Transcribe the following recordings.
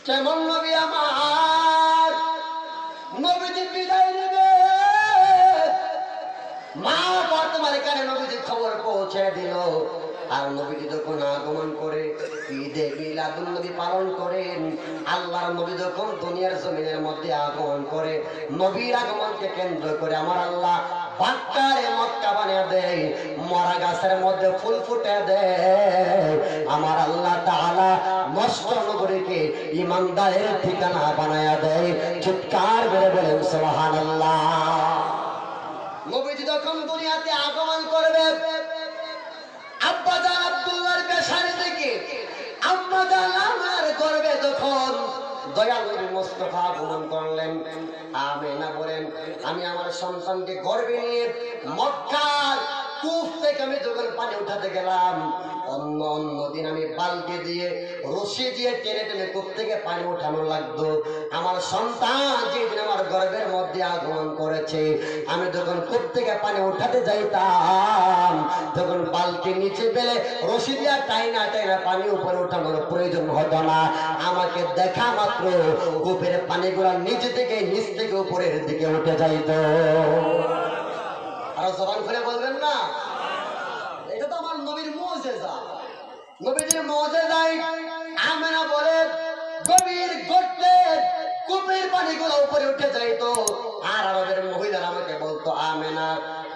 কেমন নবী আমার, নবীজি বিদায় নেবে, মা বর্তমানে কানে নবীজি খবর পৌঁছে দিল। আর নবীজি যখন আগমন করে ঈদে মিলাদুন নবী পালন করেন, আল্লাহর নবী যখন দুনিয়ার জমিনের মধ্যে আগমন করে, নবীর আগমনকে কেন্দ্র করে আমার আল্লাহ বাক্কারে মক্কা বানিয়ে দেয়, মরা গাছের মধ্যে ফুল ফুটে দেয়। আমার আল্লাহ তাআলা নষ্ট নগরীকে ইমানদারের ঠিকানা বানায়া দেয়। চিৎকার করে বলেন সুবহানাল্লাহ। নবীজি যখন দুনিয়াতে আগমন করবে, আব্বাজান আব্দুল্লাহর পেশারে থেকে আম্মাজান আমার গর্বে যখন দয়াল নবী মুস্তাফা আগমন করলেন, আমিনা বলেন আমি আমার সন্তানকে গর্বে নিয়ে মক্কার কূপ থেকে আমি যখন পানি উঠাতে গেলাম, অন্য দিন আমি বালতি দিয়ে রশি দিয়ে টেনে টেনে কূপ থেকে পানি উঠানো লাগতো। আমার সন্তান যেদিন আমার গর্ভের মধ্যে আগমন করেছে, আমি যখন কূপ থেকে পানি উঠাতে যাইতাম, তখন বালতি নিচে পেলে রশি দিয়া টাইনা টাইনা পানি উপরে উঠানোর প্রয়োজন হতো না। আমাকে দেখা মাত্র কূপের পানিগুলো নিচ থেকে উপরের দিকে উঠে যাইত। আর জবান খুলে বলবেন না, এটা তো আমার নবীর মুজিজা। নবীজির মুজিজাই আমেনা বলে গভীর গর্তে কূপের পানিগুলো উপরে উঠে যাইতো। আর আরবের মহিলারা আমাকে বলতো, আমেনা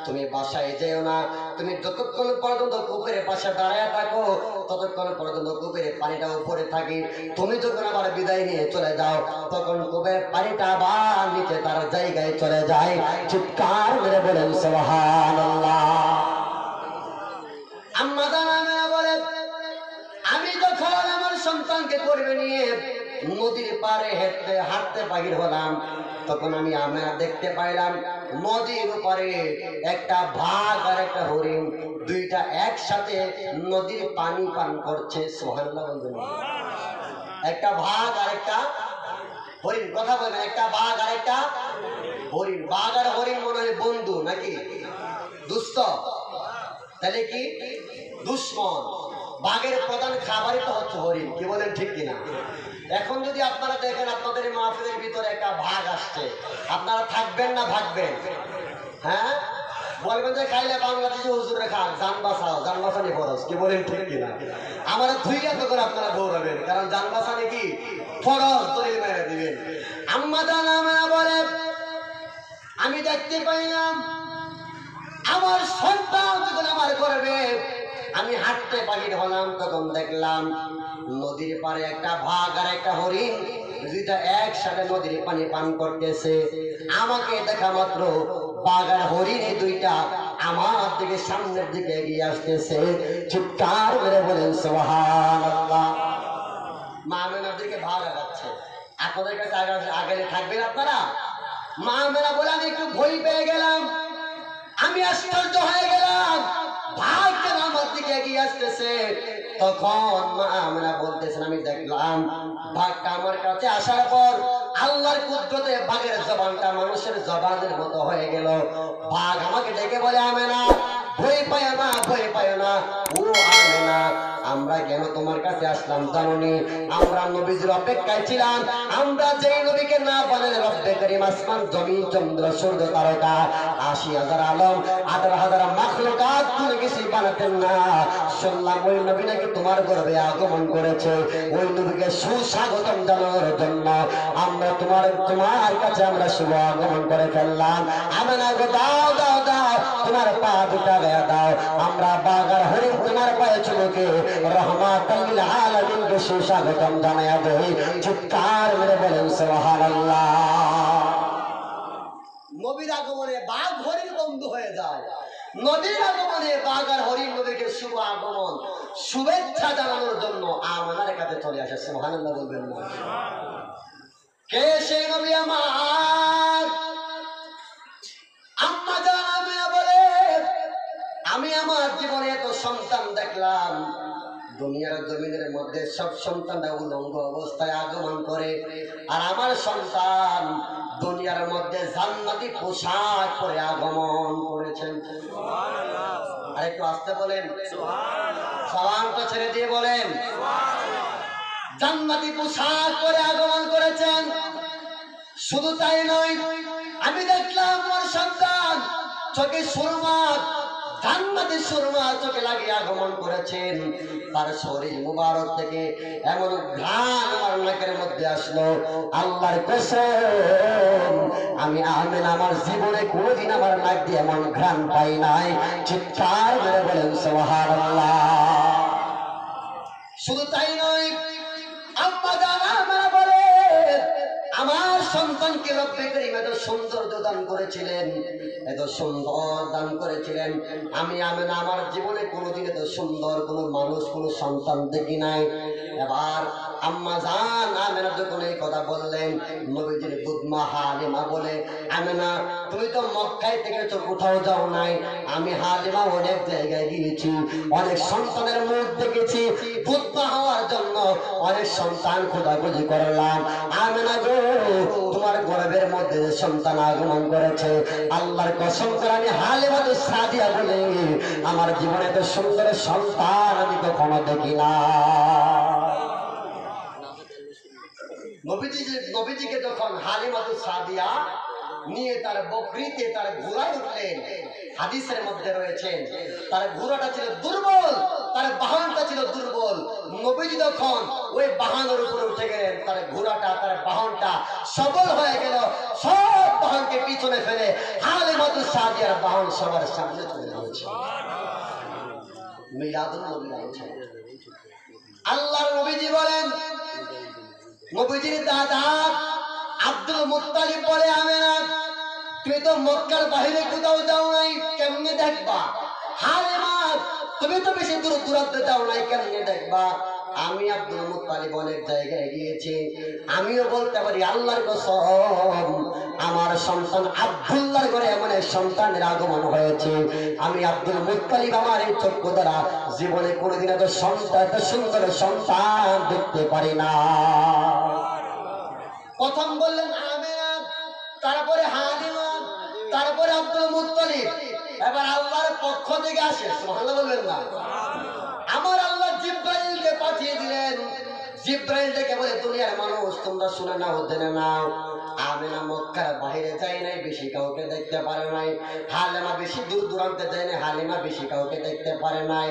তুমি বাসায় যেও না, তুমি যতক্ষণ পর্যন্ত কূপের পাশে দাঁড়ায় থাকো ততক্ষণ পর্যন্ত কূপের পানিটা উপরে থাকে। তুমি যখন আবার বিদায় নিয়ে চলে যাও, তখন কূপের পানিটা আবার নিচে তার জায়গায় চলে যায়। চিৎকার মেরে বলেন সুবহানাল্লাহ। আম্মা জানা বলে আমি যখন আমার সন্তানকে গর্ভে নিয়ে নদীর পাড়ে হাঁটতে বাহির হলাম, তখন আমি আমরা দেখতে পাইলাম নদীর উপরে একটা বাঘ আর একটা হরিণ দুইটা একসাথে নদীর পানি পান করছে। সুবহানাল্লাহ বলবেন। একটা বাঘ আর একটা হরিণ, কথা বলবেন, একটা বাঘ আর একটা হরিণ। বাঘ আর হরিণ মনে হয় বন্ধু নাকি দুষ্ট? তাহলে কি দুশ্মন? বাঘের প্রধান খাবারই তো হচ্ছে হরিণ, কি বলেন ঠিক কিনা? এখন যদি আপনারা দেখেন আপনাদের মাহফিলের ভিতরে একটা বাঘ আসছে, আপনারা থাকবেন না ভাগবেন? হ্যাঁ, বলবেন যে খাইলে বাংলাদেশি হুজুরে খান, জান বাঁচাও, জান বাঁচানি ফরজ, কি বলেন ঠিক কিনা? আমার ধুইয়া তখন আপনারা দৌড়াবেন, কারণ জান বাঁচানি কি ফরজ, দলিল মেরে দিবেন। আম্মা জানা বলে আমি দেখতে পাইলাম আমার সন্তান যখন আমার করবে, আমি হাঁটতে বাহির হলাম, তখন দেখলাম নদীর পাড়ে একটা বাঘ আর একটা হরিণ দুইটা একসাথে নদীর পানি পান করতেছে। আমাকে দেখা মাত্র বাঘ আর হরিণ দুইটা আমার দিকে সামনের দিকে এগিয়ে আসতেছে। চিৎকার মেরে বলেন সুবহানাল্লাহ। মা আমেনার দিকে বাঘ আগাচ্ছে, আপনাদের কাছে আগে থাকবেন আপনারা? মা আমেনা বলে আমি একটু ভয় পেয়ে গেলাম, আমি আশ্চর্য হয়ে গেলাম, ভাই কেন আমার দিকে এগিয়ে আসতেছে? তখন মা আমেনা বলতেছেন আমি দেখলাম বাঘটা আমার কাছে আসার পর আল্লাহর কুদরতে বাঘের জবানটা মানুষের জবানের মতো হয়ে গেল। বাঘ আমাকে ডেকে বলে, আমেনা ভয় পায় না, ভয় পায় না। ও আমেনা, আমরা কেন তোমার কাছে আসলাম জানোনি? আমরা নবীজির অপেক্ষায় ছিলাম। আমরা যেই নবীকে না বলেন রব্বে করিম আসমান জমিন চন্দ্র সূর্য তারকা ৮০,০০০ আলম ১৮,০০০ মাখলুকাত কোনো কিছুই বানাতেন না। শুনলাম ওই নবী নাকি তোমার গর্ভে আগমন করেছে। ওই নবীকে সুস্বাগতম জানানোর জন্য আমরা তোমার কাছে আমরা শুভ আগমন করে ফেললাম। আমেনা গো দাও দাও দাও, তোমার পা দুটা গায়ে দাও, আমরা বাঘ আর হরিণ তোমার পায়ে চুমুকে রহমাতাল লিল আলামিনকে সুস্বাগতম জানায়া দেই। চিৎকার মেরে বলেন সুবহানাল্লাহ। নবীর আগমনে বাঘ হরিণ বন্ধু হয়ে যায়। নবীর আগমনে বাঘ আর হরিণ নবীকে শুভ আগমন শুভেচ্ছা জানানোর জন্য আমাদের কাছে চলে আসে। সুবহানাল্লাহ বলবেন না? কে সেই নবী আমার? আম্মা জানা বলে আমি আমার জীবনে এত সন্তান দেখলাম, দুনিয়ার জমিনের মধ্যে সব সন্তানরা উলঙ্গ অবস্থায় আগমন করে, আর আমার সন্তান দুনিয়ার মধ্যে জান্নাতি পোশাক পরে আগমন করেছেন। আর একটু আসতে বলেন, সালামটা ছেড়ে দিয়ে বলেন, জান্নাতি পোশাক পরে আগমন করেছেন। শুধু তাই নয়, আমি দেখলাম আমার সন্তান চোখে সুরমা, জান্নাতি সুরমা চোখে লাগিয়ে আগমন করেছেন। তার শরীর মুবারক থেকে এমন ঘ্রাণ আমার নাকের মধ্যে আসলো, আল্লাহর কসম আমি আমিনা আমার জীবনে কোনোদিন আমার নাক দিয়ে এমন ঘ্রাণ পাই নাই। চিৎকার করে বলেন সুবহানাল্লাহ। শুধু তাই নয়, আম্মা জান আমরা বলে আমার সন্তানকে রব্বে করিম এত সৌন্দর্য দান করেছিলেন, এত সুন্দর দান করেছিলেন। আমি আমিনা আমার জীবনে কোনোদিন এত সুন্দর কোনো মানুষ কোনো সন্তান দেখি নাই। এবার আম্মা জান আমিনা যখন এই কথা বললেন, নবীজির দুধমা হালিমা বলে, আমিনা তুমি তো মক্কায় থেকে তো কোথাও যাও নাই, আমি হালিমা অনেক জায়গায় গিয়েছি, অনেক সন্তানের মুখ দেখেছি, দুধমা হওয়ার জন্য অনেক সন্তান খোঁজাখুঁজি করলাম। আমিনা গো তোমার গর্ভের মধ্যে সন্তান আগমন করেছে, আল্লাহর কসম করে আমি হালিমা তো সাদিয়া বলে আমার জীবনে তো সুন্দর সন্তান আমি কখনো দেখি না। নবীজিকে যখন হালিমা তো সাদিয়া নিয়ে তার বকরিতে তার ঘোড়ায় উঠলেন, হাদিসের মধ্যে রয়েছে তার ঘোড়াটা ছিল দুর্বল, তার বাহনটা ছিল দুর্বল। নবীজি যখন ওই বাহনের উপরে উঠে গেলেন, তার ঘোড়াটা তার বাহনটা সবল হয়ে গেল, সব বাহনকে পিছনে ফেলে হালিমা তো সাদিয়ার বাহন সবার সামনে চলে গেছে। মিলাদুন নবী বলেছেন, আল্লাহর নবীজি বলেন, নবীজির দাদা আব্দুল মুত্তালিব বলে, আমিনা তুমি তো মক্কার বাইরে কোথাও যাও নাই, কেমনে দেখবা? হালিমা তুমি তো বেশি দূর দূরান্তে যাও নাই, কেমনে দেখবা? আমি আব্দুল মুত্তালিব অনেক জায়গায় গিয়েছি, আমিও বলতে পারি আল্লাহর কসম আমার সন্তান আব্দুল্লাহর ঘরে এমন এক সন্তানের আগমন হয়েছে, আমি আব্দুল মুত্তালিব আমার এই চক্ষু দ্বারা জীবনে কোনোদিন এত সন্তান এত সুন্দর সন্তান দেখতে পারি না। প্রথম বললেন আমিনা, তারপরে হালিমা, তারপরে আব্দুল মুত্তালিব। এবার আল্লাহর পক্ষ থেকে আসে, সুবহানাল্লাহ বলবেন না? আমার আল্লাহ জিব্রাইলকে পাঠিয়ে দিলেন। জিব্রাইল ডেকে বলে, দুনিয়ার মানুষ তোমরা শুনে নাও, জেনে নাও, আমিনা মক্কার বাইরে যায় নাই, বেশি কাউকে দেখতে পারে নাই। হালিমা বেশি দূর দূরান্তে যায় নাই, হালিমা বেশি কাউকে দেখতে পারে নাই।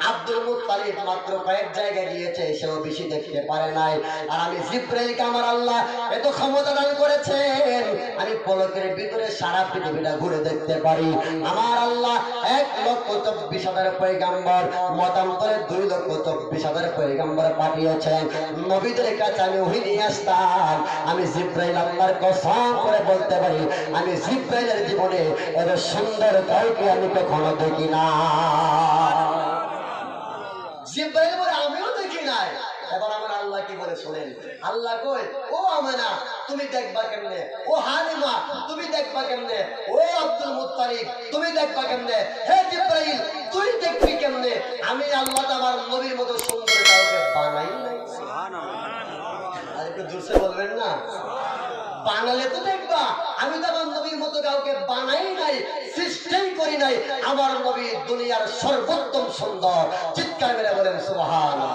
আব্দুল মুত্তালিব মাত্র কয়েক জায়গায় গিয়েছে, সেও বেশি দেখতে পারে নাই। আর আমি জিব্রাইলকে আমার আল্লাহ এত ক্ষমতা দান করেছেন, আমি পলকের ভিতরে সারা পৃথিবীটা ঘুরে দেখতে পারি। আমার আল্লাহ 1,24,000 পয়গম্বর, মতান্তরে 2,24,000 পয়গম্বর পাঠিয়েছেন। নবীদের কাছে আমি ওহী নিয়ে আসতাম। আমি জিব্রাইল আল্লাহর কসম করে বলতে পারি, আমি জিব্রাইলের জীবনে এত সুন্দর কাউকে আমি কখনো দেখি না। জিব্রাইল বলে, আমিও দেখি নাই। এবার আমার আল্লাহ কি বলে শোনেন, আল্লাহ কই, ও আমিনা তুমি দেখবা কেমনে? ও হালিমা তুমি দেখবা কেমনে? ও আব্দুল মুত্তালিব তুমি দেখবা কেমনে? হে জিব্রাইল তুই দেখবি কেমনে? আমি আল্লাহ আমার নবীর মতো সুন্দর কাউকে বানাই নাই। সুবহানাল্লাহ। আর একটু জোরসে বলবেন না? বানালে তো দেখবা, আমি তো আমার নবীর মতো কাউকে বানাই নাই, সৃষ্টি করি নাই। আমার নবী দুনিয়ার সর্বোত্তম সুন্দর। চিৎকার মেরে বলেন সুবহানাল্লাহ।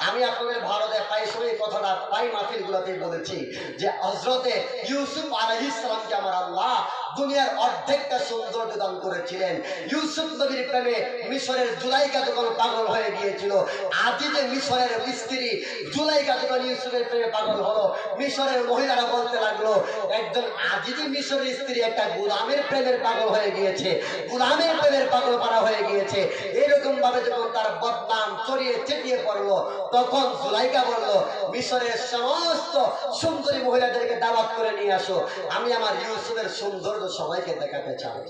আমি আপনাদের ভারতে প্রায় সময় কথাটা প্রায় মাহফিলগুলোতেই বলেছি যে হযরতে ইউসুফ আলাইহিস সালামকে আমার আল্লাহ দুনিয়ার অর্ধেকটা সৌন্দর্য দান করেছিলেন। ইউসুফ নবীর প্রেমে মিশরের জুলাইকা যখন পাগল হয়ে গিয়েছিল, আজিজে মিশরের স্ত্রী জুলাইকা যখন ইউসুফের প্রেমে পাগল হলো, মিশরের মহিলারা বলতে লাগলো একজন আজিজে মিশরের স্ত্রী একটা গোলামের প্রেমের পাগল হয়ে গিয়েছে, গোলামের প্রেমের পাগল পারা হয়ে গিয়েছে। এরকম ভাবে যখন তার বদনাম ছড়িয়ে ছিটিয়ে পড়লো, তখন জুলাইকা বলল, মিশরের সমস্ত সুন্দরী মহিলাদেরকে দাওয়াত করে নিয়ে আসো, আমি আমার ইউসুফের সৌন্দর্য সবাইকে দেখাতে চাই।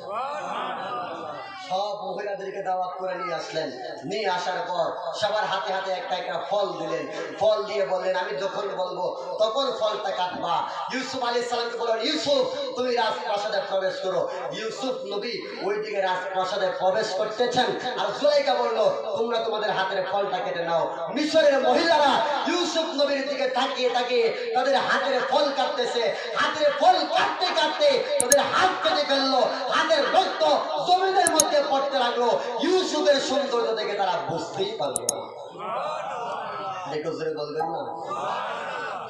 সব মহিলাদেরকে দাওয়াত করে নিয়ে আসলেন। নিয়ে আসার পর সবার হাতে হাতে একটা একটা ফল দিলেন। ফল দিয়ে বললেন, আমি যখন বলবো তখন ফলটা কাটবা। ইউসুফ আলাইহিস সালামকে বললেন, ইউসুফ তুমি রাজপ্রাসাদে প্রবেশ করো। ইউসুফ নবী ওইদিকে রাজপ্রাসাদে প্রবেশ করতেছেন, আর জুলাইকা বলল, তোমরা তোমাদের হাতের ফলটা কেটে নাও। মিশরের মহিলারা ইউসুফ নবীর দিকে তাকিয়ে তাকিয়ে তাদের হাতের ফল কাটতেছে। হাতের ফল কাটতে কাটতে তাদের হাত কেটে ফেললো, হাতের রক্ত জমিনের মধ্যে পড়তে লাগলো। ইউসুফের সৌন্দর্য দেখে তারা বুঝতেই পারলো না। একটু জোরে বলবেন না?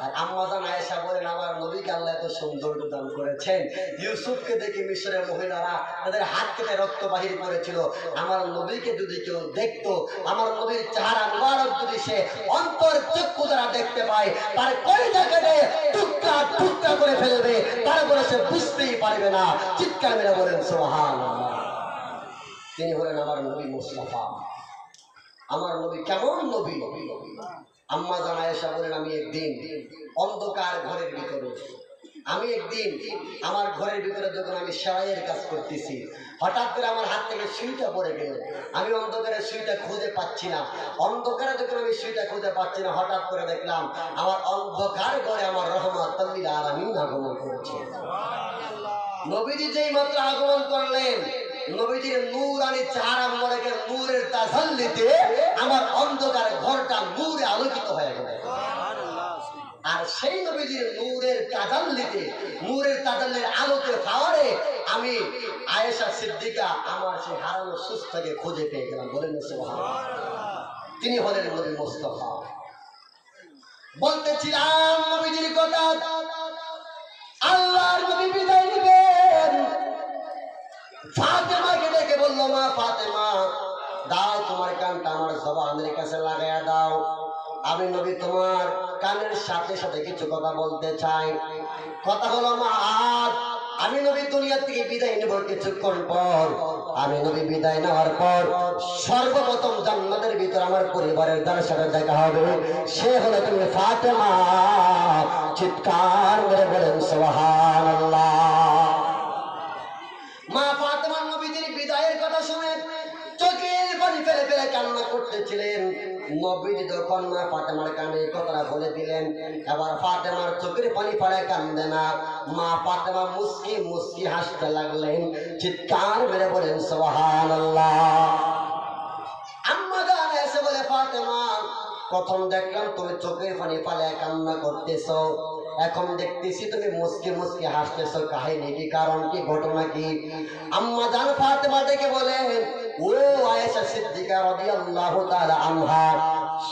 আর আম্মা জান আয়েশা বলেন আমার নবীকে আল্লাহ এত সৌন্দর্য দান করেছেন, ইউসুফকে দেখে মিশরের মহিলারা তাদের হাত কেটে রক্ত বাহির করেছিল। আমার নবীকে যদি কেউ দেখতো, আমার নবীর চেহারা মুবারক যদি সে অন্তর চক্ষু দ্বারা দেখতে পায়, তার কলিজা কেটে টুকরা টুকরা করে ফেলবে, তারপরে সে বুঝতেই পারবে না। চিৎকার মেরে বলেন সুবহানাল্লাহ। তিনি হলেন আমার নবী মুস্তাফা। আমার নবী কেমন নবী? আম্মা জান আয়েশা বলেন আমি একদিন অন্ধকার ঘরের ভিতরে, আমার ঘরের ভিতরে যখন আমি সেলাইয়ের কাজ করতেছি, হঠাৎ করে আমার হাত থেকে সুইটা পড়ে গেল। আমি অন্ধকারে সুইটা খুঁজে পাচ্ছি না। অন্ধকারে যখন আমি সুইটা খুঁজে পাচ্ছি না, হঠাৎ করে দেখলাম আমার অন্ধকার ঘরে আমার রহমাতুল লিল আলামিন আগমন করেছে। নবীজি যেই মাত্র আগমন করলেন, নবীজির নূরানি চেহারা মোবারকের নূরের তাজাল্লিতে আমার অন্ধকার ঘরটা নূরে আলোকিত হয়ে গেল। আর সেই নবীজির নূরের তাজাল্লিতে, নূরের তাজাল্লির আলোতে পাওয়ারে আমি আয়েশা সিদ্দিকা আমার সেই হারানো সুস্থকে খুঁজে পেয়ে গেলাম। বলেন সুবহানাল্লাহ। তিনি হলেন নবী মুস্তাফা। বলতেছিলাম নবীজির কথা, আল্লাহর নবী বিদায় নেবেন, ফাতেমাকে ডেকে বললো মা ফাতেমা দাও তোমার কানটা আমার জবানের কাছে লাগাইয়া দাও, আমি নবী তোমার কানের সাথে সাথে কিছু কথা বলতে চাই। কথা হলো মা আমি নবী দুনিয়া থেকে বিদায় নেব কিছুক্ষণ পর। আমি নবী বিদায় নেওয়ার পর সর্বপ্রথম জান্নাতের ভিতর আমার পরিবারের যার সাথে দেখা হবে সে হলো তুমি ফাতেমা। চিৎকার করে বলেন সুবহানাল্লাহ। মা ফাতেমা নবীজির বিদায়ের কথা শুনে চোখের পানি ফেলে ফেলে কান্না করতেছিলেন। নবীজি যখন মা ফাতেমার কানে কথাটা বলে দিলেন, এবার ফাতেমার চোখের পানি ফেলে কান্দে না, মা ফাতেমা মুস্কি মুস্কি হাসতে লাগলেন। চিৎকার মেরে বলেন সুবহানাল্লাহ। আম্মা জান এসে বলে ফাতেমা প্রথম দেখলাম তুমি চোখের পানি ফেলে কান্না করতেছো, এখন দেখতেছি তুমি মুস্কি মুস্কি হাসতেছো, কাহিনী কি, কারণ কি, ঘটনা কি? আম্মা জান ফাতেমা ডেকে বলেন ও আয়েশা সিদ্দিকা রাদিয়াল্লাহু তাআলা আনহা,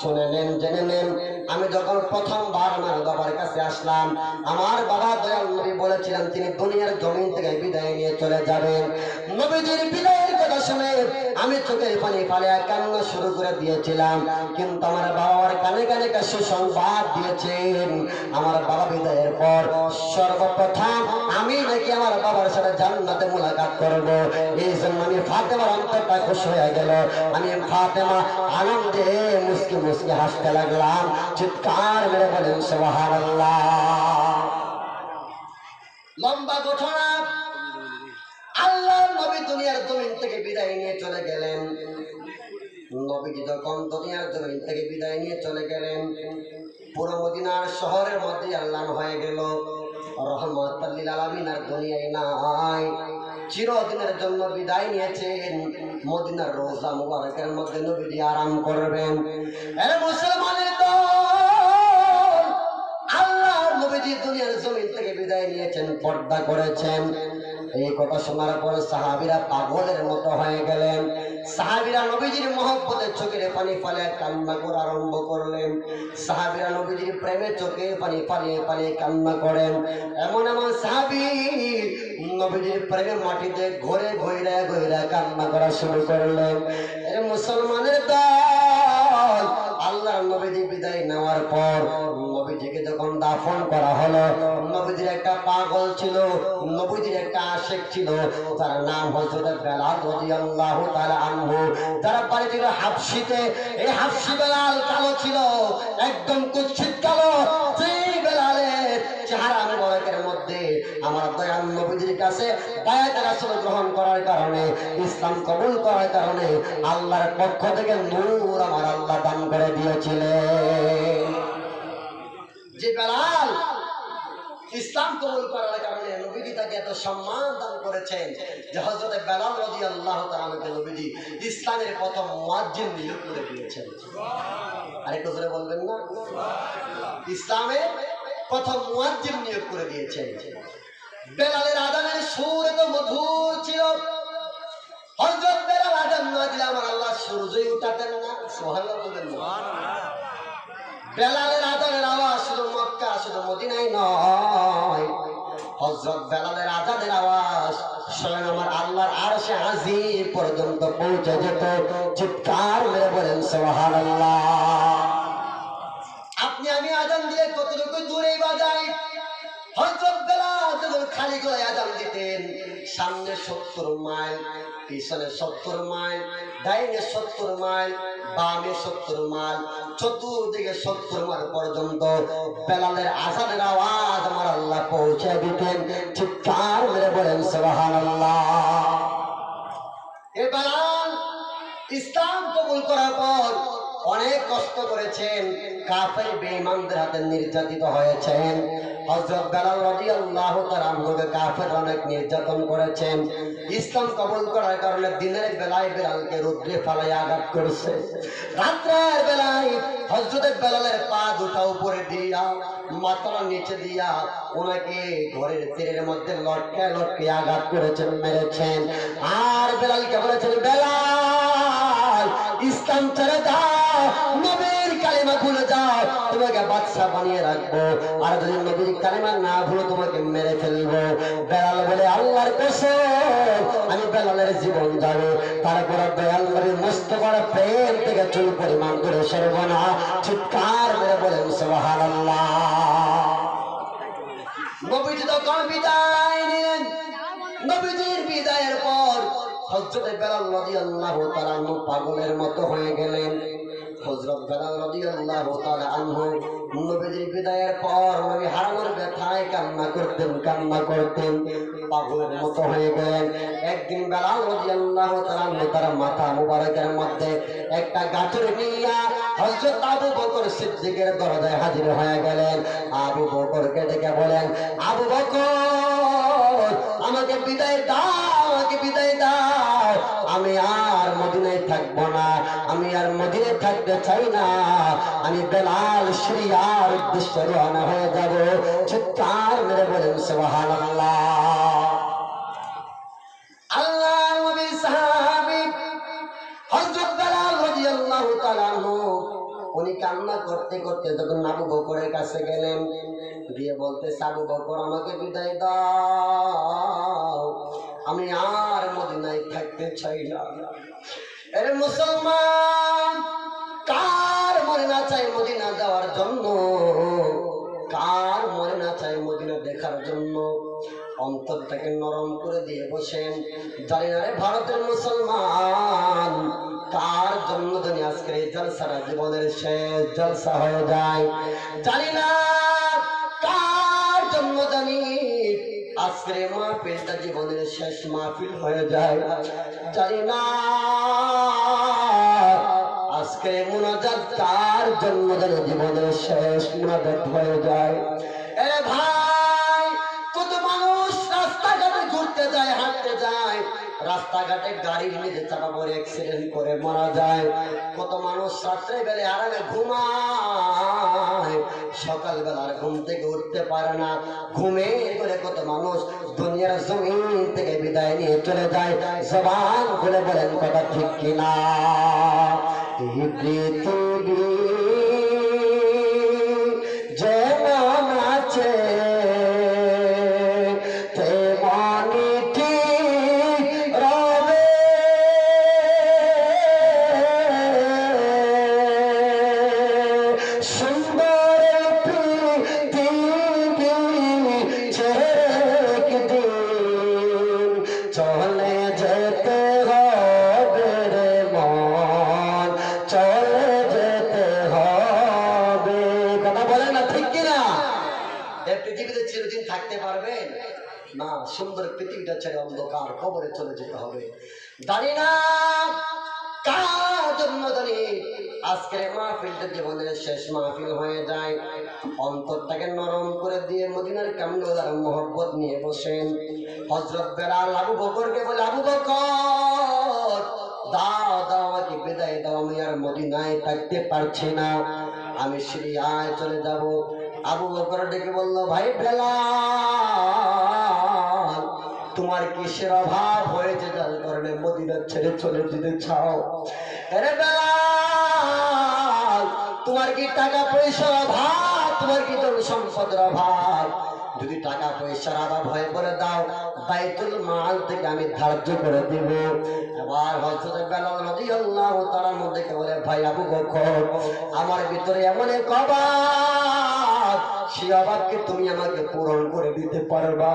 শুনে নেন জেনে নেন, আমি যখন প্রথমবার আমার বাবার কাছে আসলাম, আমার বাবা দয়াল নবী বলেছিলেন তিনি দুনিয়ার জমিন থেকে বিদায় নিয়ে চলে যাবেন। নবীজির বিদায়ের কথা শুনে আমি চোখের পানি ফেলে কান্না শুরু করে দিয়েছিলাম, কিন্তু আমার বাবার কানে কানে একটা সুসংবাদ দিয়েছেন, আমার বাবা বিদায়ের পর সর্বপ্রথম আমি নাকি আমার বাবার সাথে জান্নাতে মুলাকাত করব। এই জন্য আমি ফাতেমার অন্তরটা খুশি হয়ে গেল। আমি ফাতেমা আনন্দে মুস্কি মুস্কি হাসতে লাগলাম। চিৎকার মেরে বলেন সুবহানাল্লাহ। লম্বা ঘটনা। আল্লাহর নবী দুনিয়ার জমিন থেকে বিদায় নিয়ে চলে গেলেন। নবীজি যখন দুনিয়ার জমিন থেকে বিদায় নিয়ে চলে গেলেন, পুরো মদিনার শহরের মধ্যে আল্লাহ হয়ে গেল রহমাতুল লিল আলামিন আর দুনিয়ায় নাই। চিরদিনের জন্য বিদায় নিয়েছেন। মদিনার রোজা মুবারকের মধ্যে নবীজি আরাম করবেন। আরে মুসলমানের দল, আল্লাহর নবীজি দুনিয়ার জমিন থেকে বিদায় নিয়েছেন, পর্দা করেছেন। এই কথা শোনার পর সাহাবীরা পাগলের মতো হয়ে গেলেন। সাহাবীরা নবীজির মহব্বতে চোখের পানি ফেলে কান্না করা আরম্ভ করলেন। সাহাবীরা নবীজির প্রেমে চোখের পানি ফালিয়ে ফালিয়ে কান্না করেন। এমন এমন সাহাবী নবীজির প্রেমে মাটিতে ঘরে ঘইরা ঘইরা কান্না করা শুরু করলেন। এর মুসলমানের দল, আল্লাহর নবীজি বিদায় নেওয়ার পর নবীজিকে যখন দাফন করা হলো, নবীজির একটা পাগল ছিল, নবীজির একটা আশিক ছিল, তার নাম হযরত বেলাল রাদিয়াল্লাহু তাআলা আনহু। যারা বাড়ি ছিল হাবশিতে, এই হাবশি বেলাল কালো ছিল, একদম কুৎসিত কালো। সেই বেলালের চেহারা মুবারকের মধ্যে আমার দয়াল নবীজির কাছে বায়াতে রাসূল গ্রহণ করার কারণে, ইসলাম কবুল করার কারণে আল্লাহর পক্ষ থেকে নূর আমার আল্লাহ দান করে দিয়েছিলেন। যে বেলাল ইসলাম কবুল করার কারণে নবীজি তাকে এত সম্মান দান করেছেন যে হযরত বেলাল রাদিয়াল্লাহু তাআলা আনহু নবীজি ইসলামের প্রথম মুয়াজ্জিন নিয়োগ করে দিয়েছেন। আরেকটু জোরে বলবেন না? ইসলামের প্রথম মুয়াজ্জিন নিয়োগ করে দিয়েছেন। বেলালের আযানের সুর এত মধুর ছিল, হযরত বেলাল আযান না দিলে আমার আল্লাহ সূর্যই উঠাতেন না। সুবহানাল্লাহ বলবেন না? বেলালের আজানের আওয়াজ শুধু মক্কা শুধু মদিনায় নয়, হযরত বেলালের আজানের আওয়াজ স্বয়ং আমার আল্লাহর আরশে আজিম পর্যন্ত পৌঁছে যেত। চিৎকার মেরে বলেন সুবহানাল্লাহ। আপনি আমি আজান দিলে কতটুকু দূরেই বাজাই, হযরত বেলাল যখন খালি গলায় আজান দিতেন, সামনে 70 মাইল, পিছনে 70 মাইল, ডাইনে 70 মাইল, বামে 70 মাইল, চতুর্দিকে 70 মাইল পর্যন্ত বেলালের আজানের আওয়াজ আমার আল্লাহ পৌঁছে দিতেন। চিৎকার মেরে বলেন সুবহানাল্লাহ। এ বেলাল ইসলাম কবুল করার পর অনেক কষ্ট করেছেন, কাফের বেঈমানদের হাতে নির্যাতিত হয়েছেন। হযরত বেলাল রাদিয়াল্লাহু তাআলা আনহুকে কাফের অনেক নির্যাতন করেছেন। ইসলাম কবুল করার কারণে দিনের বেলায় বেলালকে রুদ্রে ফালায় আঘাত করেছে, রাতের বেলায় হযরত বেলালের পা দুটো উপরে দিয়া মাথার নিচে দিয়া ওনাকে ঘরের তীরের মধ্যে লটকায় লটকে আঘাত করেছেন, মেরেছেন। আর বেলালকে বলেছেন, বেলাল ইসলাম ছেড়ে দাও, নবীর কালিমা ভুলে যাও, তোমাকে বাদশা বানিয়ে রাখবো, আর যদি নবীর কালিমা না ভুলো তোমাকে মেরে ফেলবো। বেলাল বলে, আল্লাহর কসম আমি বেলালের জীবন যাবে। তারপর দয়াল নবীর মুস্তাফার প্রেম থেকে চুল পরিমাণ করে সরবো না। চিৎকার মেরে বলেন সুবহানাল্লাহ। নবীজি তখন বিদায় নিলেন। নবীজির বিদায়ের পর হযরত বেলাল রাদিয়াল্লাহু তাআলা আনহু পাগলের মতো হয়ে গেলেন। হযরত বেলাল রাদিয়াল্লাহু তাআলা আনহু নবীজির বিদায়ের পর নবী হারানোর ব্যথায় কান্না করতেন, পাগলের মতো হয়ে গেলেন। একদিন বেলাল রাদিয়াল্লাহু তাআলা আনহু তার মাথা মুবারকের মধ্যে একটা গাঁটুর নিয়া হযরত আবু বকর সিদ্দিকের দরজায় হাজির হয়ে গেলেন। আবু বকরকে ডেকে বলেন, আবু বকর আমাকে বিদায় দাও, আমাকে বিদায় দাও, আমি আর মদিনায় থাকবো না, আমি আর মদিনায় থাকতে চাই না, আমি বেলাল সিরিয়ার উদ্দেশ্যে রওনা হয়ে যাব। চিৎকার মেরে বলেন সুবহানাল্লাহ। আল্লাহর নবীর সাহাবী হযরত বেলাল রাদিয়াল্লাহু তাআলা আনহু উনি কান্না করতে করতে যখন আবু বকরের কাছে গেলেন, দিয়ে বলতেছে, আবু বকর আমাকে বিদায় দাও, আমি আর মদিনায় থাকতে চাই না। আরে মুসলমান, কার মনে না চাই মদিনা যাওয়ার জন্য, কার মনে না চাই মদিনা দেখার জন্য? অন্তরটাকে নরম করে দিয়ে বসেন। জানি না রে ভারতের মুসলমান, কার জন্য জানি আজকের এই জলসাটা জীবনের শেষ জলসা হয়ে যায়। জানি না কার জন্য জানি আজকের মাহফিলটা জীবনের শেষ মাহফিল হয়ে যায়। জানি না আজকে মুনাজাত কার জন্য জানি জীবনের শেষ মুনাজাত হয়ে যায়। এ ভাই, কত মানুষ রাস্তাঘাটে ঘুরতে যায়, হাঁটতে যায়, রাস্তাঘাটে গাড়ির নিচে চাপা পড়ে অ্যাক্সিডেন্ট করে মারা যায়। কত মানুষ রাত্রে বেলা আরামে ঘুমায়, সকালবেলার ঘুম থেকে উঠতে পারে না, ঘুমে করে কত মানুষ দুনিয়ার জমিন থেকে বিদায় নিয়ে চলে যায়। জবান খুলে বলেন কথা ঠিক কিনা? পৃথিবী যেমন আছে তেমনই ঠিক রবে, সুন্দর পৃথিবী ছেড়ে একদিন চলে যেতে হবে রে মন, চলে যেতে হবে। কথা বলেন না ঠিক কিনা? এই পৃথিবীতে চিরদিন থাকতে পারবেন না, সুন্দর পৃথিবীটা ছেড়ে অন্ধকার কবরে চলে যেতে হবে। জানি না কার জন্য জানি আজকের মাহফিলটা জীবনের শেষ মাহফিল হয়ে যায়। অন্তরটাকে নরম করে দিয়ে মদিনার কামলার মোহব্বত নিয়ে বসেন। হযরত বেলাল আবু বকরকে বলে, আবু বকর দাও দাও, আমাকে বিদায় দাও, আমি আর মদিনায় থাকতে পারছি না, আমি সিরিয়ায় চলে যাব। আবু বকর ডেকে বলল, ভাই বেলাল, তোমার কিসের অভাব হয়েছে যার কারণে মদিনা ছেড়ে চলে যেতে চাও? আরে বেলাল, তোমার কি টাকা পয়সার অভাব, তোমার কি ধন সম্পদের অভাব? যদি টাকা পয়সার অভাব হয়ে পড়ে দাও, বাইতুল মাল থেকে আমি ধার্য করে দিব। এবার হযরত বেলাল রাদিয়াল্লাহু তাআলার মধ্যে বলে, ভাই আবু বকর, আমার ভিতরে এমন এক অভাব, সেই অভাবকে তুমি আমাকে পূরণ করে দিতে পারবা?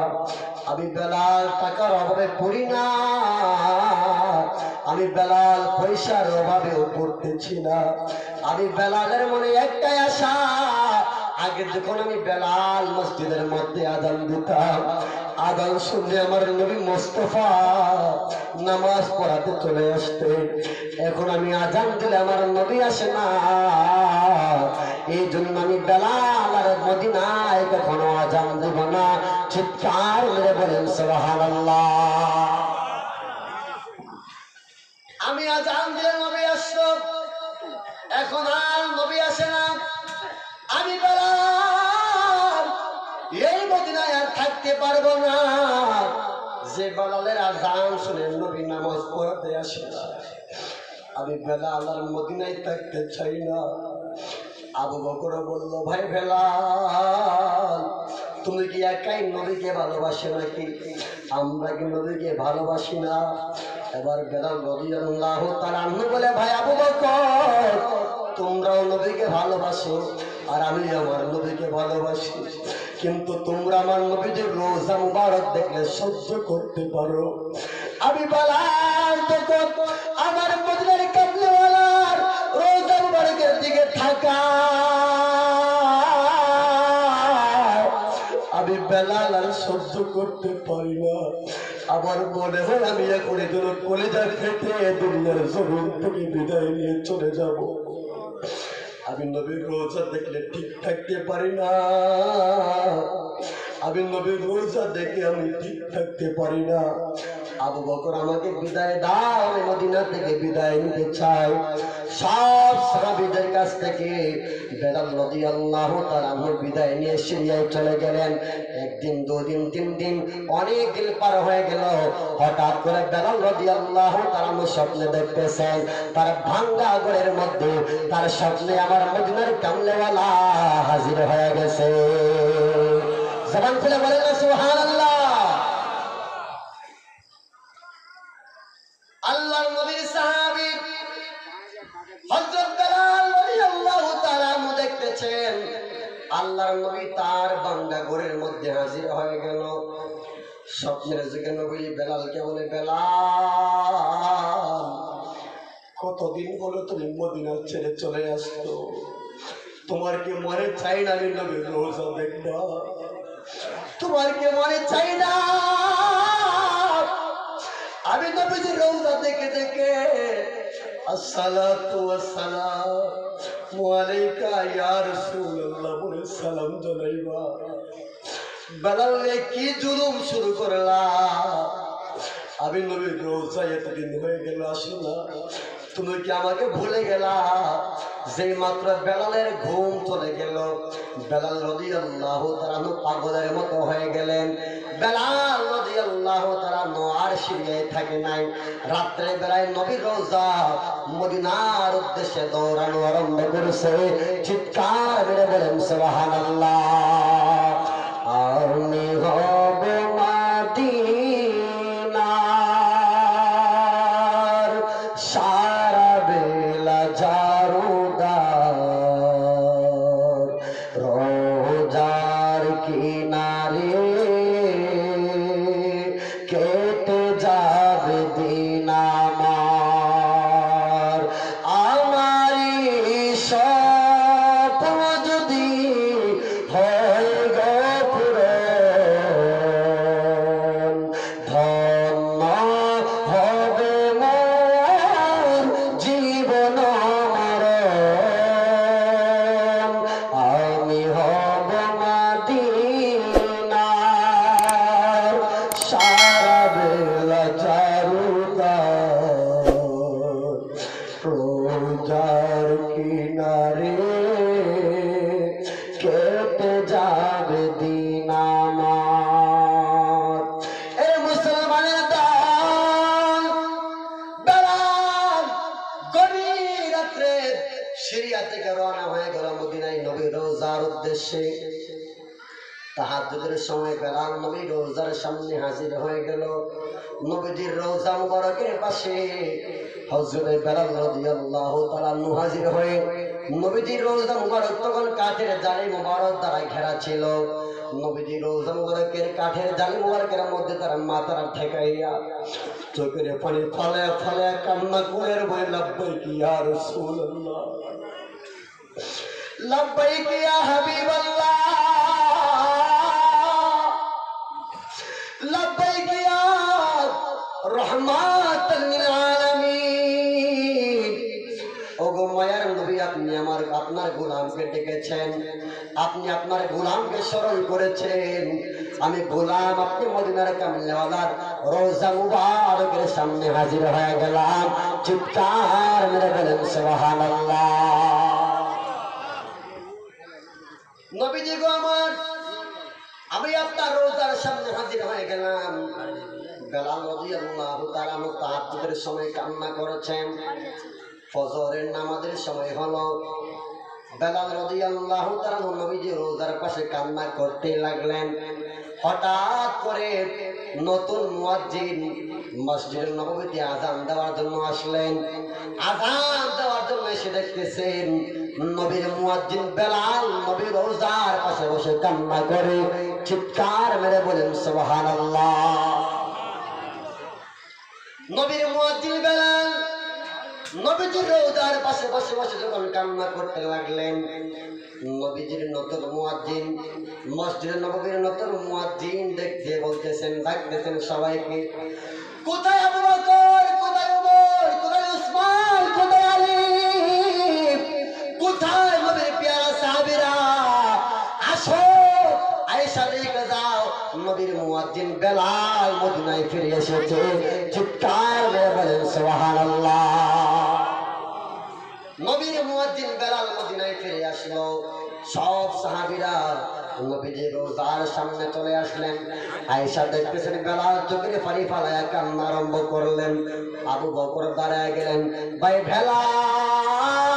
আমি বেলাল টাকার অভাবে পড়ি না, আমি বেলাল পয়সার অভাবেও পড়তেছি না। আমি বেলালের মনে একটাই আশা, আগে যখন আমি বেলাল মসজিদের মধ্যে আযান দিতাম, আযান শুনলে আমার নবী মুস্তাফা নামাজ পড়াতে চলে আসতেন। এখন আমি আযান দিলে আমার নবী আসে না, এই জন্য আমি বেলাল আর মদিনায় কখনো আযান দিব না। চিৎকার মেরে বলেন সুবহানাল্লাহ। আমি আযান দিলে নবী আসতো, এখন আর নবী আসে না। আমি বেলাল এই মদিনায় আর থাকতে পারবো না, যে বেলালের আযান শুনে নবী নামাজ পড়তে আসে না। আমি বেলাল আর মদিনায় থাকতে চাই না। আবু বকর বলল, ভাই বেলাল, তুমি কি একাই নবীকে ভালোবাসো নাকি? আমরা কি নবীকে ভালোবাসি না? এবার বেলাল রাদিয়াল্লাহু তাআলা বলে, ভাই আবু বকর, তোমরাও নবীকে ভালোবাসো আর আমি আমার নবীকে ভালোবাসি, কিন্তু তোমরা আমার নবীদের রোজা মুবারক দেখলে সহ্য করতে পারো। আমি বেলাল তখন আমার মদিনার কামলিওয়ালার রোজা মুবারকের দিকে থাকা, আমি বেলাল আর সহ্য করতে পারি না। আমার মনে হয় আমি এখন এগুলো কলিজা ফেটে দুনিয়ার জমিন থেকে বিদায় নিয়ে চলে যাব। আমি নবীর রোজা দেখলে ঠিক থাকতে পারি না, আমি নবীর রোজা দেখে আমি ঠিক থাকতে পারি না। আবু বকর, আমাকে বিদায় দাও, আমি মদিনা থেকে বিদায় নিতে চাই। সব সাহাবীদের কাছ থেকে বেলাল রাদিয়াল্লাহু তাআলা বিদায় নিয়ে সিরিয়ায় চলে গেলেন। একদিন, দুদিন, 3 দিন, অনেক দিন পার হয়ে গেল। হঠাৎ করে বেলাল রাদিয়াল্লাহু তাআলা স্বপ্নে দেখতেছেন, তার ভাঙ্গা ঘরের মধ্যে তার স্বপ্নে আমার মদিনার কামলেওয়ালা হাজির হয়ে গেছে। জবান খুলে বলেন না সুবহানাল্লাহ। আল্লাহর নবীর সাহাবী হযরত বেলাল রাদিয়াল্লাহু তাআলা দেখতেছেন, আল্লাহর নবী তার ভাঙ্গা ঘরের মধ্যে হাজির হয়ে গেল। স্বপ্নের যুগে নবী বেলালকে বলে, বেলাল, কতদিন হলো তুমি মদিনা ছেড়ে চলে আসতো, তোমার কি মনে চাই না আমি নবীর রোজা দেখবা? তোমার কি মনে চাই না আমি নবীর রোজা দেখে দেখে আসসালাতু ওয়াসসালামু আলাইকা ইয়া রাসূলুল্লাহ বলে সালাম জানাইবা? বেলাল কি জুলুম শুরু করলা? আমি নবীর রোজা এতদিন হয়ে গেল আসি না, তুমি কি আমাকে ভুলে গেলা? যে মাত্র বেলালের ঘুম চলে গেল, বেলাল রাদিয়াল্লাহু তাআলা পাগলের মতো হয়ে গেলেন। বেলাল রাদিয়াল্লাহু তাআলা আর সিরিয়ায় থাকে নাই। রাত্রে বেলায় নবীর রোজা মদিনার উদ্দেশ্যে দৌড়ানো আরম্ভ করেছে। চিৎকার মেরে বলেন সুবহানাল্লাহ। আমি হব মদিনার সারা বেলা জারুদার, রোজার কিনারে কেটে যাবে দিন আমার। আমারই স্বপ্ন যদি হয় মদিনায় নবীর রওজার উদ্দেশ্যে। তাহাজ্জুদের সময় বেলাল নবীর রওজার সামনে হাজির হয়ে গেল। নবীজির রওজা মুবারকের পাশে হযরত বেলাল রাদিয়াল্লাহু তাআলা হাজির হয়ে নবীজির রওজা মুবারক তখন কাঠের জালি মুবারক দ্বারা ঘেরা ছিল। নবীজির রওজা মুবারকের কাঠের জালি মুবারকের মধ্যে তারা মাথাটা ঠেকাইয়া চোখের পানি ফলায়া ফলায়া কান্না করে বলে লাব্বাইক ইয়া রাসূলুল্লাহ, লাব্বাইক ইয়া হাবিবাল্লাহ, লাব্বাইক ইয়া রাহমাতাল লিল আলামিন। ওগো মায়ার নবী, আপনি আপনার গোলামকে ডেকেছেন, আপনি আপনার গোলামকে স্মরণ করেছেন। আমি গোলাম, আপনি মদিনার কামলিওয়ালার রওজা মুবারকের সামনে হাজির হয়ে গেলাম। চিৎকার মেরে বলেন সুবহানাল্লাহ। নবীজি গো আমার, আমি আপনার রওজার সামনে হাজির হয়ে গেলাম। বেলাল রাদিয়াল্লাহু তাআলা তাহাজ্জুদের সময় কান্না করেছেন। ফজরের নামাজের সময় হলো। বেলাল রাদিয়াল্লাহু তাআলা নবীজির রওজার পাশে কান্না করতে লাগলেন। হঠাৎ করে নতুন মুয়াজ্জিন মসজিদে নববীতে আযান দেওয়ার জন্য আসলেন। আযান দেওয়ার জন্য এসে দেখতেছেন নবীর মুয়াজ্জিন বেলাল নবীর রওজার পাশে বসে কান্না করে চিৎকার মেরে বলেন সুবহানাল্লাহ। নবীর মুয়াজ্জিন বেলাল নবীজির রওজার পাশে বসে বসে যখন কান্না করতে লাগলেন, নবীজির নতুন মুয়াজ্জিন মসজিদে নববীর নতুন মুয়াজ্জিন দেখতে বলতেছেন, ডাকতেছেন সবাইকে, কোথায় আবু বকর, কোথায় ওমর, কোথায় উসমান, কোথায় আলী, কোথায় নবীর প্যারা সাহাবীরা, আসো আয়েশা দেখে যাও নবীর মুয়াজ্জিন বেলাল মদিনায় ফিরে এসেছে। চিৎকার মেরে বলেন সুবহানাল্লাহ। নবীর মুয়াজ্জিন বেলাল মদিনায় ফিরে আসলো। সব সাহাবীরা নবীজির রওজার সামনে চলে আসলেন। আয়েশা দেখতেছেন বেলাল চোখের পানি ফালায়া কান্না আরম্ভ করলেন। আবু বকর দাঁড়ায় গেলেন, ভাই বেলাল,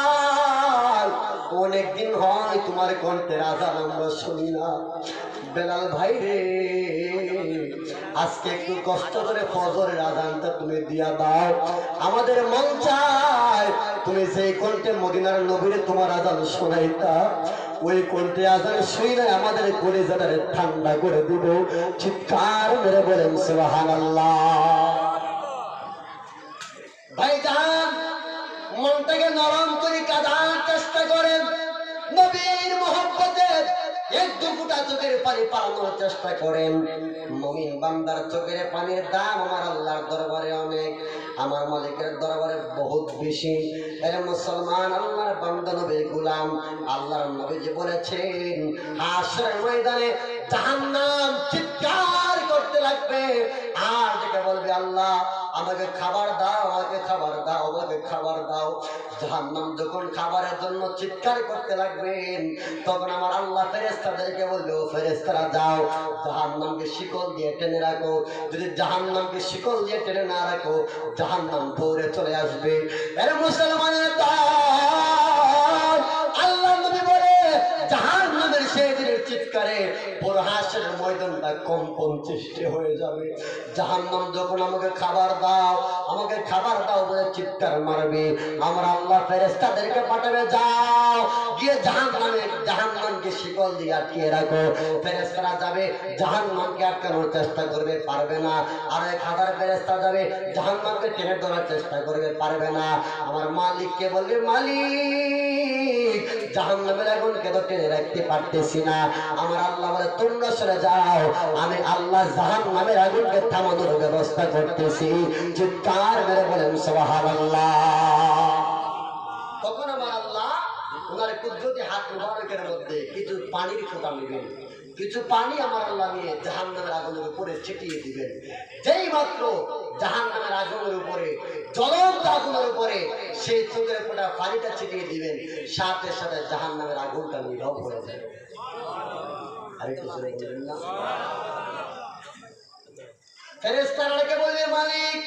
অনেকদিন হয় তোমার কণ্ঠের আযান আমরা শুনি না। বেলাল ভাই রে, আজকে একটু কষ্ট করে ফজরের আযানটা তুমি দিয়া দাও, আমাদের মন চায় তুমি সেই কণ্ঠে মদিনার নবীরে তোমার আযান শোনাইতা। ওই কণ্ঠে আযান শুনে আমাদের কলিজাটারে ঠান্ডা করে দিব। চিৎকার মেরে বলেন সুবহানাল্লাহ। ভাইজান, মনটাকে নরম করে কাঁদার চেষ্টা করেন, নবীর মহব্বতে একটু ফুটা চোখের পানি পালানোর চেষ্টা করেন। মুমিন বান্দার চোখের পানির দাম আমার আল্লাহর দরবারে অনেক, আমার মালিকের দরবারে বহুত বেশি। এর মুসলমান, আল্লাহর বান্দা নবীর গোলাম, আল্লাহর নবী যে বলেছেন হাশরের ময়দানে জাহান্নাম চিৎকার করতে লাগবে আর যেটা বলবে, আল্লাহ আমাকে খাবার দাও, আমাকে খাবার দাও, আমাকে খাবার দাও। জাহান্নাম যখন খাবারের জন্য চিৎকার করতে লাগবেন, তখন আমার আল্লাহ ফেরেশতাদেরকে বলবে, ও ফেরেশতারা যাও জাহান্নামকে শিকল দিয়ে টেনে রাখো। যদি জাহান্নামকে শিকল দিয়ে টেনে না রাখো, জাহান্নাম দৌড়ে চলে আসবে। এর মুসলমানের দল, আল্লাহ নবী বলে জাহান্নামের সেই দিনের চিৎকারে পুরো হাশরের ময়দানটা কম্পন সৃষ্টি হয়ে যাবে। জাহান্নাম যখন আমাকে খাবার দাও, আমাকে খাবার দাও বলে চিৎকার মারবে, আমার আল্লাহ ফেরেশতাদেরকে পাঠাবে, যাও গিয়ে জাহান্নামকে শিকল দিয়ে আটকিয়ে রাখো। ফেরেশতারা যাবে, জাহান্নামকে আটকানোর চেষ্টা করবে, পারবে না। আর 1000 ফেরেশতা যাবে, জাহান্নামকে টেনে ধরার চেষ্টা করবে, পারবে না। আমার মালিককে বলবে, মালিক জাহান্নামের আগুনকে তো টেনে রাখতে পারতেছি না। আমার আল্লাহ বলে, তোমরা সরে যাও, আমি আল্লাহ জাহান্নামের আগুনকে থামানোর ব্যবস্থা করতেছি। চিৎকার মেরে বলেন সুবহানাল্লাহ। তখন আমার আল্লাহ ওনার কুদরতি হাত মুবারকের মধ্যে কিছু পানির ফোঁটা নেবেন, কিছু পানি আমার আল্লাহ নিয়ে জাহান্নামের আগুনের উপরে ছিটিয়ে দিবেন। যেই মাত্র জাহান্নামের আগুনের উপরে, জ্বলন্ত আগুনের উপরে সেই চোখের ফোঁটা পানিটা ছিটিয়ে দিবেন, সাথে সাথে জাহান্নামের আগুনটা নীরব হয়ে যাবে। আরেকটু জোরে বলবেন না? ফেরেশতারা বলবে, মালিক